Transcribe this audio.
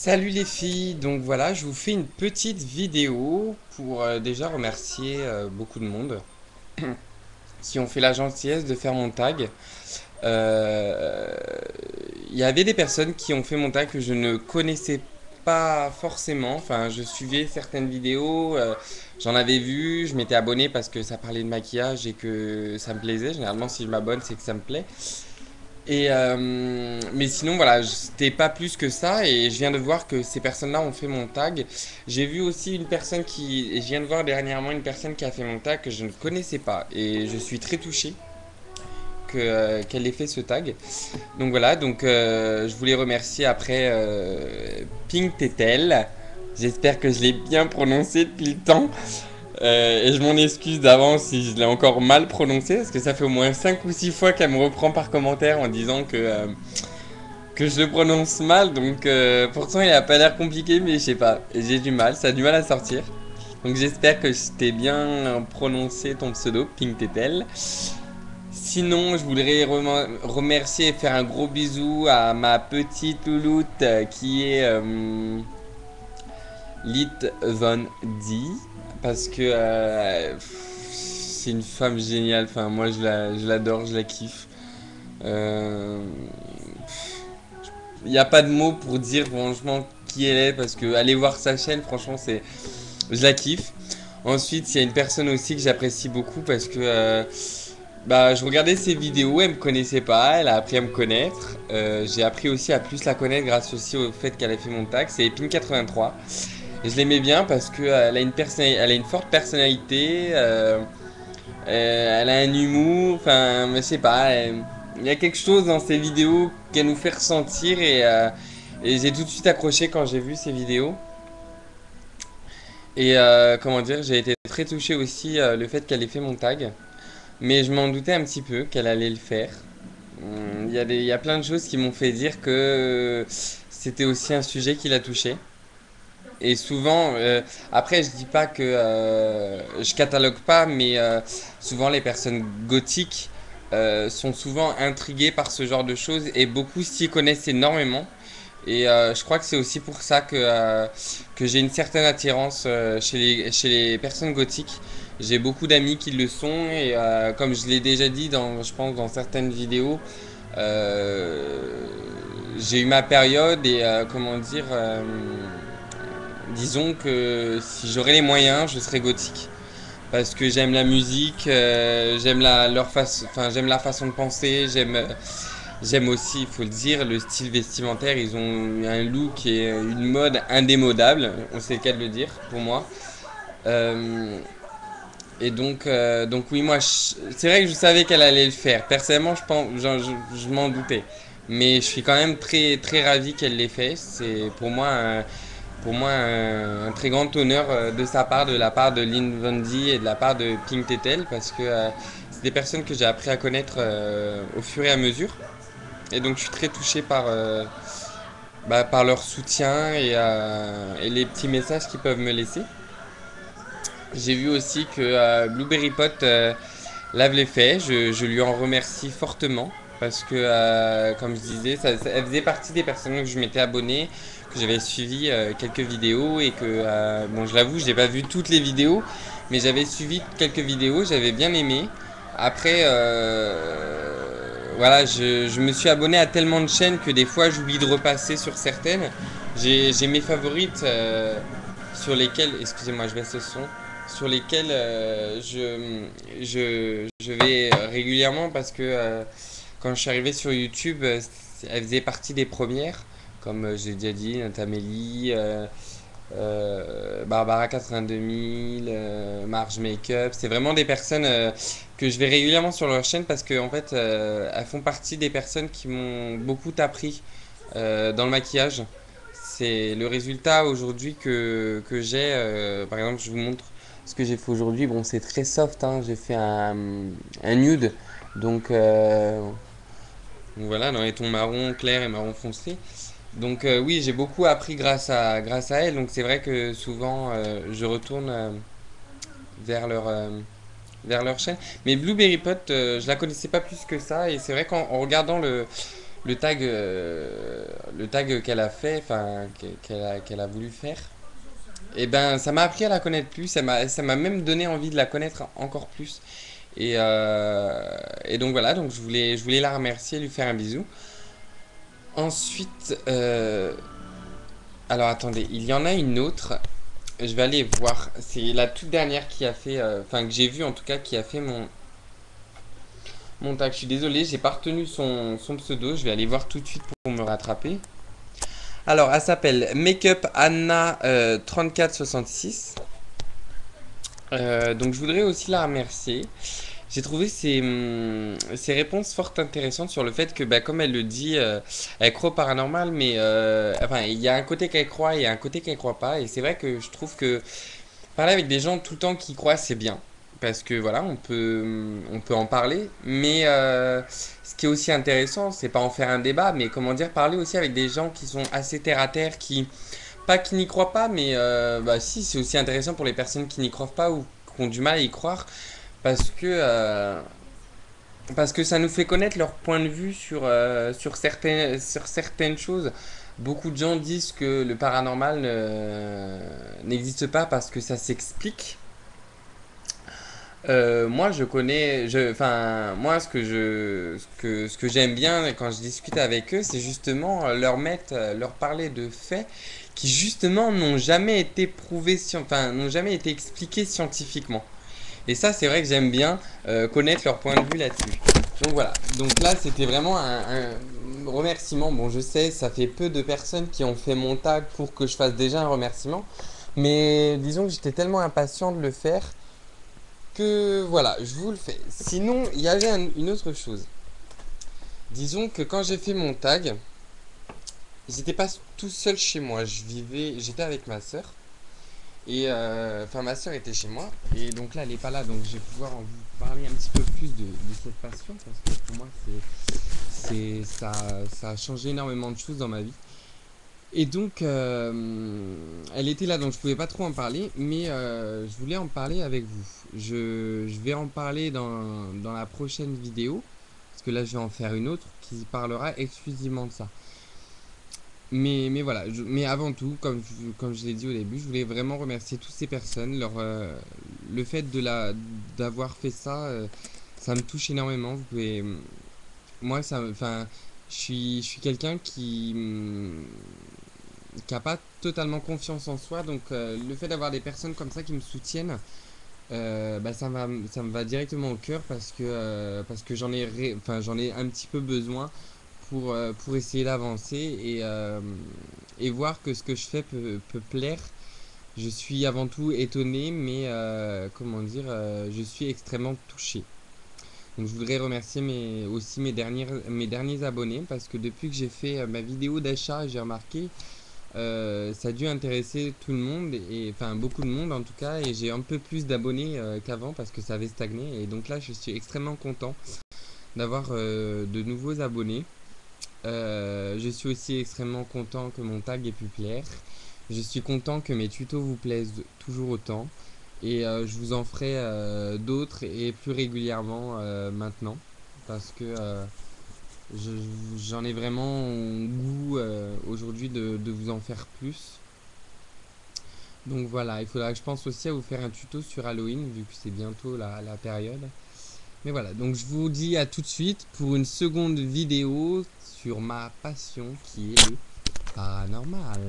Salut les filles, donc voilà, je vous fais une petite vidéo pour déjà remercier beaucoup de monde qui ont fait la gentillesse de faire mon tag. Euh, Il y avait des personnes qui ont fait mon tag que je ne connaissais pas forcément, enfin je suivais certaines vidéos, j'en avais vu, je m'étais abonné parce que ça parlait de maquillage et que ça me plaisait. Généralement si je m'abonne c'est que ça me plaît. Mais sinon, voilà, c'était pas plus que ça. Et je viens de voir que ces personnes-là ont fait mon tag. J'ai vu aussi une personne qui. Et je viens de voir dernièrement une personne qui a fait mon tag que je ne connaissais pas. Et je suis très touché qu'elle ait fait ce tag. Donc voilà, je voulais remercier après Pink Tetel. J'espère que je l'ai bien prononcé depuis le temps. Et je m'en excuse d'avance si je l'ai encore mal prononcé, parce que ça fait au moins 5 ou 6 fois qu'elle me reprend par commentaire en disant que je le prononce mal. Pourtant il a pas l'air compliqué, mais je sais pas, j'ai du mal, ça a du mal à sortir. Donc j'espère que je t'ai bien prononcé ton pseudo, Pink Tetel. Sinon, je voudrais remercier et faire un gros bisou à ma petite louloute qui est Lit Von D, parce que c'est une femme géniale. Enfin, moi, je l'adore, je la kiffe. Euh, Il n'y a pas de mots pour dire franchement qui elle est, parce que aller voir sa chaîne, franchement, je la kiffe. Ensuite, il y a une personne aussi que j'apprécie beaucoup parce que je regardais ses vidéos, elle me connaissait pas, elle a appris à me connaître. J'ai appris aussi à plus la connaître grâce aussi au fait qu'elle a fait mon tag. C'est Epine83. Et je l'aimais bien parce qu'elle a elle a une forte personnalité, elle a un humour, enfin, je sais pas, il y a quelque chose dans ses vidéos qu'elle nous fait ressentir et j'ai tout de suite accroché quand j'ai vu ses vidéos. Et comment dire, j'ai été très touché aussi le fait qu'elle ait fait mon tag, mais je m'en doutais un petit peu qu'elle allait le faire. Il y a plein de choses qui m'ont fait dire que c'était aussi un sujet qui l'a touché. Et souvent, après, je dis pas que je catalogue pas, mais souvent les personnes gothiques sont souvent intriguées par ce genre de choses et beaucoup s'y connaissent énormément. Et je crois que c'est aussi pour ça que j'ai une certaine attirance chez les personnes gothiques. J'ai beaucoup d'amis qui le sont et comme je l'ai déjà dit je pense dans certaines vidéos, euh, j'ai eu ma période et comment dire, disons que si j'aurais les moyens, je serais gothique. Parce que j'aime la musique, j'aime j'aime la façon de penser, j'aime aussi, il faut le dire, le style vestimentaire. Ils ont un look et une mode indémodable, on sait le cas de le dire pour moi. Euh, donc oui, c'est vrai que je savais qu'elle allait le faire. Personnellement, je m'en doutais. Mais je suis quand même très, très ravi qu'elle l'ait fait. C'est pour moi un très grand honneur de sa part, de la part de Lynn Bundy et de la part de Pink Tetel, parce que c'est des personnes que j'ai appris à connaître au fur et à mesure. Et donc je suis très touché par leur soutien et les petits messages qu'ils peuvent me laisser. J'ai vu aussi que Blueberry Pot lave les faits. Je lui en remercie fortement parce que, comme je disais, elle faisait partie des personnes que je m'étais abonné, que j'avais suivi quelques vidéos et que, bon, je l'avoue, je n'ai pas vu toutes les vidéos, mais j'avais suivi quelques vidéos, j'avais bien aimé. Après, voilà, je me suis abonné à tellement de chaînes que des fois j'oublie de repasser sur certaines. J'ai mes favorites sur lesquelles, excusez-moi, je baisse le son, sur lesquelles je vais régulièrement parce que quand je suis arrivé sur YouTube, elle faisait partie des premières, comme j'ai déjà dit, Natamélie, Barbara 82000, Marge Makeup. C'est vraiment des personnes que je vais régulièrement sur leur chaîne parce que en fait, elles font partie des personnes qui m'ont beaucoup appris dans le maquillage. C'est le résultat aujourd'hui que j'ai. Par exemple, je vous montre ce que j'ai fait aujourd'hui. Bon, c'est très soft, hein. J'ai fait un nude. Donc, voilà, dans les tons marron clair et marron foncé. Donc oui, j'ai beaucoup appris grâce à elle. Donc c'est vrai que souvent je retourne vers vers leur chaîne. Mais Blueberry Pot, je la connaissais pas plus que ça. Et c'est vrai qu'en regardant le tag qu'elle a fait, enfin qu'elle a voulu faire. Et ben ça m'a appris à la connaître plus, ça m'a même donné envie de la connaître encore plus. Et donc voilà, donc je voulais la remercier, lui faire un bisou. Ensuite, alors attendez, il y en a une autre. Je vais aller voir. C'est la toute dernière qui a fait, enfin que j'ai vue en tout cas, qui a fait mon tag. Je suis désolé, j'ai pas retenu son pseudo. Je vais aller voir tout de suite pour me rattraper. Alors, elle s'appelle Makeup Anna 3466. Donc je voudrais aussi la remercier. J'ai trouvé ses réponses fort intéressantes sur le fait que, bah, comme elle le dit, elle croit au paranormal, mais enfin, il y a un côté qu'elle croit et il y a un côté qu'elle croit pas. Et c'est vrai que je trouve que parler avec des gens tout le temps qui croient, c'est bien. Parce que voilà, on peut en parler. Mais ce qui est aussi intéressant, c'est pas en faire un débat, mais comment dire, parler aussi avec des gens qui sont assez terre à terre, qui, pas qui n'y croient pas, mais bah si, c'est aussi intéressant pour les personnes qui n'y croient pas ou qui ont du mal à y croire. Parce que, euh, Parce que ça nous fait connaître leur point de vue sur certaines choses. Beaucoup de gens disent que le paranormal n'existe pas parce que ça s'explique. Moi, je connais, enfin, moi, ce que j'aime bien quand je discute avec eux, c'est justement leur parler de faits qui justement n'ont jamais été prouvés, enfin, n'ont jamais été expliqués scientifiquement. Et ça, c'est vrai que j'aime bien connaître leur point de vue là-dessus. Donc voilà. Donc là, c'était vraiment un remerciement. Bon, je sais, ça fait peu de personnes qui ont fait mon tag pour que je fasse déjà un remerciement. Mais disons que j'étais tellement impatient de le faire que voilà, je vous le fais. Sinon, il y avait une autre chose. Disons que quand j'ai fait mon tag, j'étais pas tout seul chez moi. J'étais avec ma soeur. Et enfin, ma soeur était chez moi. Et donc là, elle est pas là. Donc je vais pouvoir en vous parler un petit peu plus de cette passion. Parce que pour moi, ça a changé énormément de choses dans ma vie. Et donc, elle était là, donc je pouvais pas trop en parler. Mais je voulais en parler avec vous. Je vais en parler dans la prochaine vidéo. Parce que là, je vais en faire une autre qui parlera exclusivement de ça. Mais voilà, mais avant tout, comme je l'ai dit au début, je voulais vraiment remercier toutes ces personnes. Le fait d'avoir fait ça, ça me touche énormément. Vous pouvez, moi, enfin, je suis quelqu'un qui a pas totalement confiance en soi. Donc, le fait d'avoir des personnes comme ça qui me soutiennent, bah, ça me va directement au cœur parce que enfin, j'en ai un petit peu besoin pour essayer d'avancer et voir que ce que je fais peut plaire. Je suis avant tout étonné, mais comment dire, je suis extrêmement touché. Donc je voudrais remercier mes derniers abonnés parce que depuis que j'ai fait ma vidéo d'achat, j'ai remarqué ça a dû intéresser tout le monde, et enfin beaucoup de monde en tout cas, et j'ai un peu plus d'abonnés qu'avant parce que ça avait stagné. Et donc là, je suis extrêmement content d'avoir de nouveaux abonnés. Je suis aussi extrêmement content que mon tag ait pu plaire. Je suis content que mes tutos vous plaisent toujours autant. Et je vous en ferai d'autres et plus régulièrement maintenant. Parce que j'en ai vraiment goût aujourd'hui de vous en faire plus. Donc voilà, il faudra que je pense aussi à vous faire un tuto sur Halloween, vu que c'est bientôt la période. Mais voilà, donc je vous dis à tout de suite pour une seconde vidéo sur ma passion qui est le paranormal.